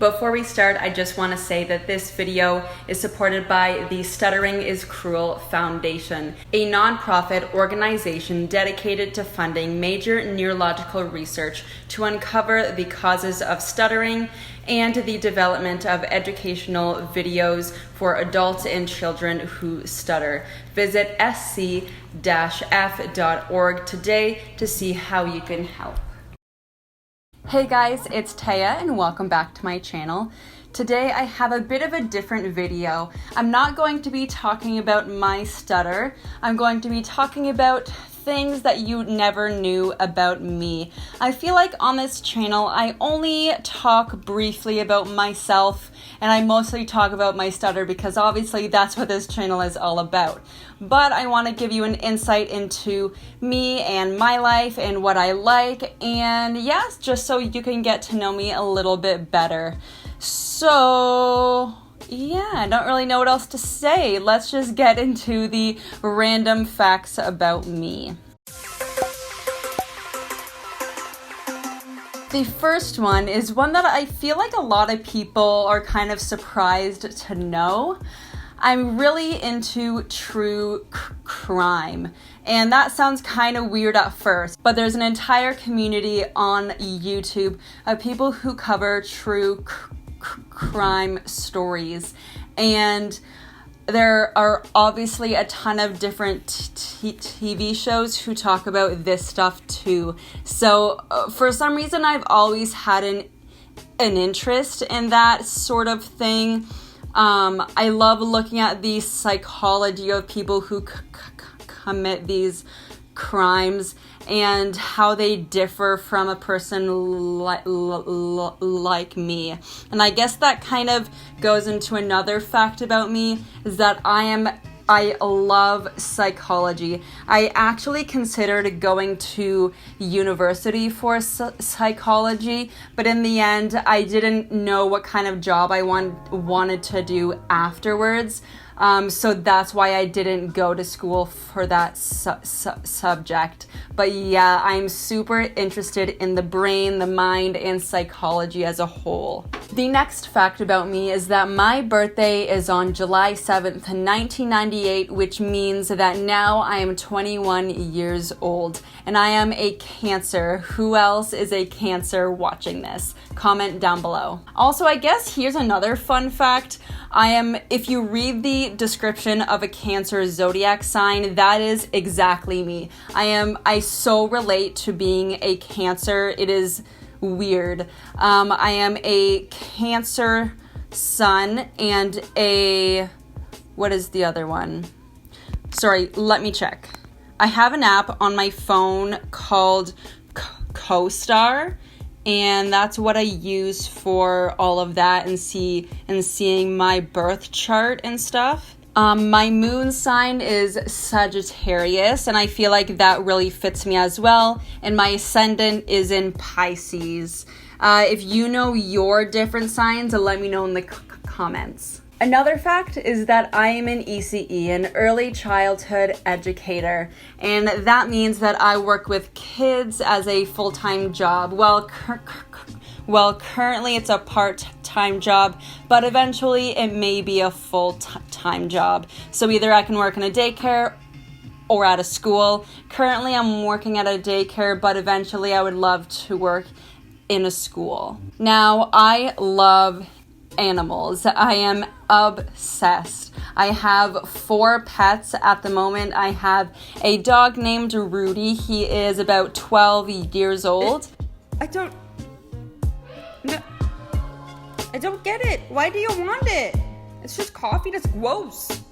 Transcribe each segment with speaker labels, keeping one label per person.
Speaker 1: Before we start, I just want to say that this video is supported by the Stuttering is Cruel Foundation, a nonprofit organization dedicated to funding major neurological research to uncover the causes of stuttering and the development of educational videos for adults and children who stutter. Visit sc-f.org today to see how you can help. Hey guys, it's Taya and welcome back to my channel. Today I have a bit of a different video. I'm not going to be talking about my stutter. I'm going to be talking about things that you never knew about me. I feel like on this channel I only talk briefly about myself, and I mostly talk about my stutter because obviously that's what this channel is all about. But I want to give you an insight into me and my life and what I like, and yes, just so you can get to know me a little bit better. So yeah, I don't really know what else to say. Let's just get into the random facts about me. The first one is one that I feel like a lot of people are kind of surprised to know. I'm really into true crime. And that sounds kind of weird at first, but there's an entire community on YouTube of people who cover true crime stories, and there are obviously a ton of different TV shows who talk about this stuff too. So for some reason I've always had an interest in that sort of thing. I love looking at the psychology of people who commit these crimes and how they differ from a person like me. And I guess that kind of goes into another fact about me, is that I love psychology. I actually considered going to university for psychology, but in the end, I didn't know what kind of job I wanted to do afterwards. So that's why I didn't go to school for that subject. But yeah, I'm super interested in the brain, the mind, and psychology as a whole. The next fact about me is that my birthday is on July 7th, 1998, which means that now I am 21 years old, and I am a Cancer. Who else is a Cancer watching this? Comment down below. Also, I guess here's another fun fact. If you read the description of a Cancer zodiac sign, that is exactly me. I so relate to being a Cancer. It is weird. I am a Cancer sun and what is the other one? Sorry, let me check. I have an app on my phone called CoStar, and that's what I use for all of that and seeing my birth chart and stuff. My moon sign is Sagittarius, and I feel like that really fits me as well. And my ascendant is in Pisces. If you know your different signs, let me know in the comments. Another fact is that I am an ECE, an early childhood educator, and that means that I work with kids as a full-time job. Well, currently it's a part-time job, but eventually it may be a full-time job. So either I can work in a daycare or at a school. Currently I'm working at a daycare, but eventually I would love to work in a school. Now, I love animals. I am obsessed. I have 4 pets at the moment. I have a dog named Rudy. He is about 12 years old. I don't get it. Why do you want it? It's just coffee. That's gross.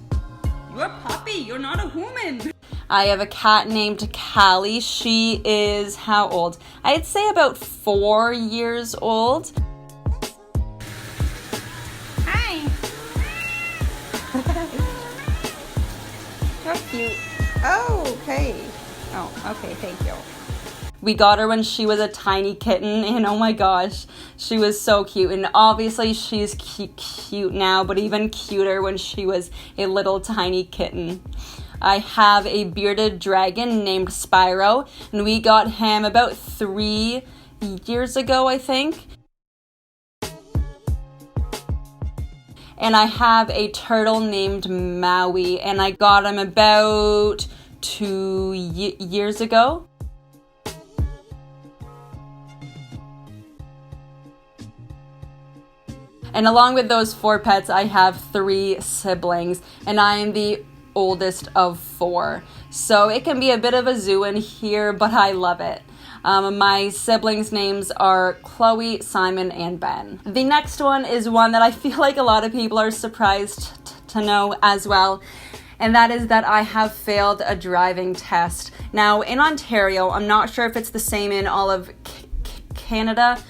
Speaker 1: You're a puppy. You're not a human. I have a cat named Callie. She is how old? I'd say about 4 years old. How cute. Oh, okay. Oh, okay, thank you. We got her when she was a tiny kitten, and oh my gosh, she was so cute. And obviously she's cute now, but even cuter when she was a little tiny kitten. I have a bearded dragon named Spyro, and we got him about 3 years ago, I think. and I have a turtle named Maui, and I got him about 2 years ago. And along with those 4 pets, I have 3 siblings, and I am the oldest of 4. So it can be a bit of a zoo in here, but I love it. My siblings' names are Chloe, Simon, and Ben. The next one is one that I feel like a lot of people are surprised to know as well, and that is that I have failed a driving test. Now, in Ontario, I'm not sure if it's the same in all of Canada,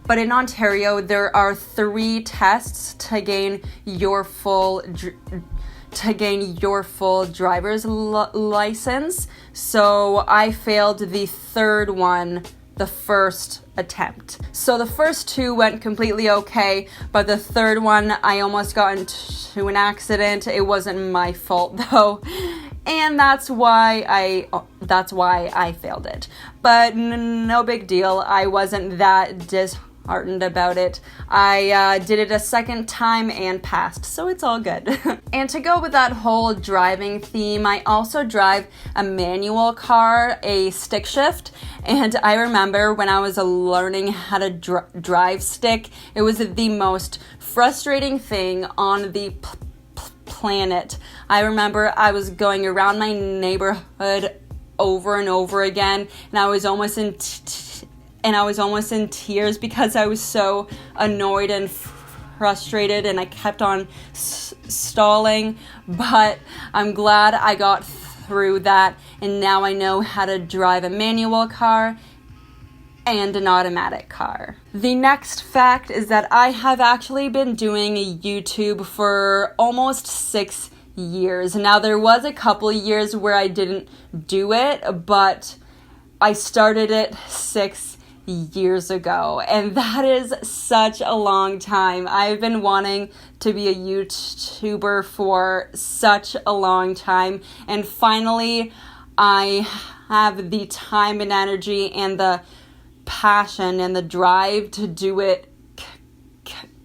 Speaker 1: but in Ontario, there are 3 tests to gain your full driver's license. So I failed the 3rd one the first attempt. So the first 2 went completely okay, but the 3rd one, I almost got into an accident. It wasn't my fault though. And that's why I failed it. But no big deal. I wasn't that disheartened about it. I did it a second time and passed, so it's all good. And to go with that whole driving theme, I also drive a manual car, a stick shift. And I remember when I was learning how to drive stick, it was the most frustrating thing on the planet. I remember I was going around my neighborhood over and over again, and I was almost in tears because I was so annoyed and frustrated, and I kept on stalling. But I'm glad I got through that, and now I know how to drive a manual car and an automatic car. The next fact is that I have actually been doing YouTube for almost 6 years. Now, there was a couple years where I didn't do it, but I started it 6 years ago, and that is such a long time. I've been wanting to be a YouTuber for such a long time, and finally I have the time and energy and the passion and the drive to do it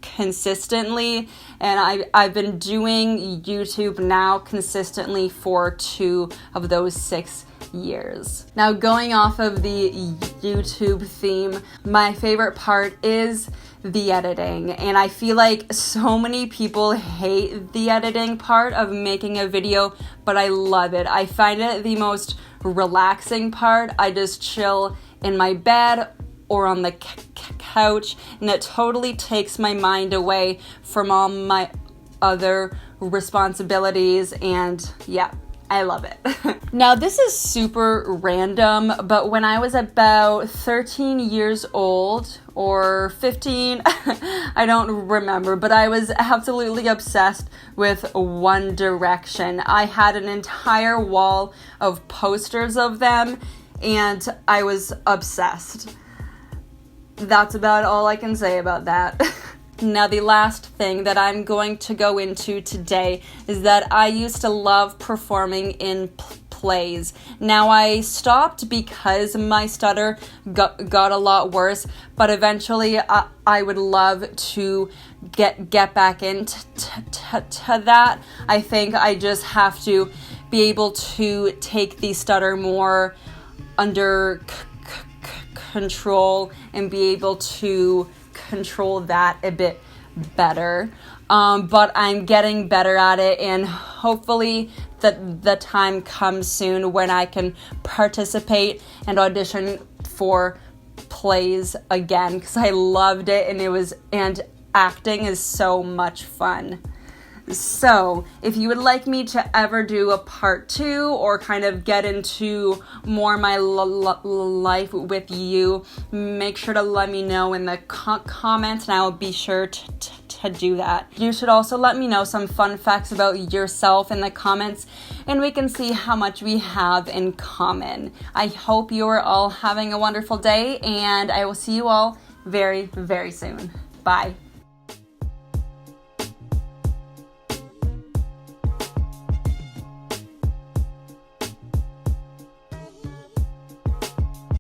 Speaker 1: consistently. And I've been doing YouTube now consistently for 2 of those 6 years. Now, going off of the YouTube theme, my favorite part is the editing. And I feel like so many people hate the editing part of making a video, but I love it. I find it the most relaxing part. I just chill in my bed or on the couch, and it totally takes my mind away from all my other responsibilities, and yeah, I love it. Now, this is super random, but when I was about 13 years old, or 15, I don't remember, but I was absolutely obsessed with One Direction. I had an entire wall of posters of them, and I was obsessed. That's about all I can say about that. Now, the last thing that I'm going to go into today is that I used to love performing in plays. Now, I stopped because my stutter got a lot worse, but eventually I would love to get back into that. I think I just have to be able to take the stutter more under control and be able to control that a bit better. But I'm getting better at it, and hopefully the time comes soon when I can participate and audition for plays again, because I loved it, and acting is so much fun. So, if you would like me to ever do a part 2 or kind of get into more my life with you, make sure to let me know in the comments, and I will be sure to do that. You should also let me know some fun facts about yourself in the comments, and we can see how much we have in common. I hope you are all having a wonderful day, and I will see you all very, very soon. Bye.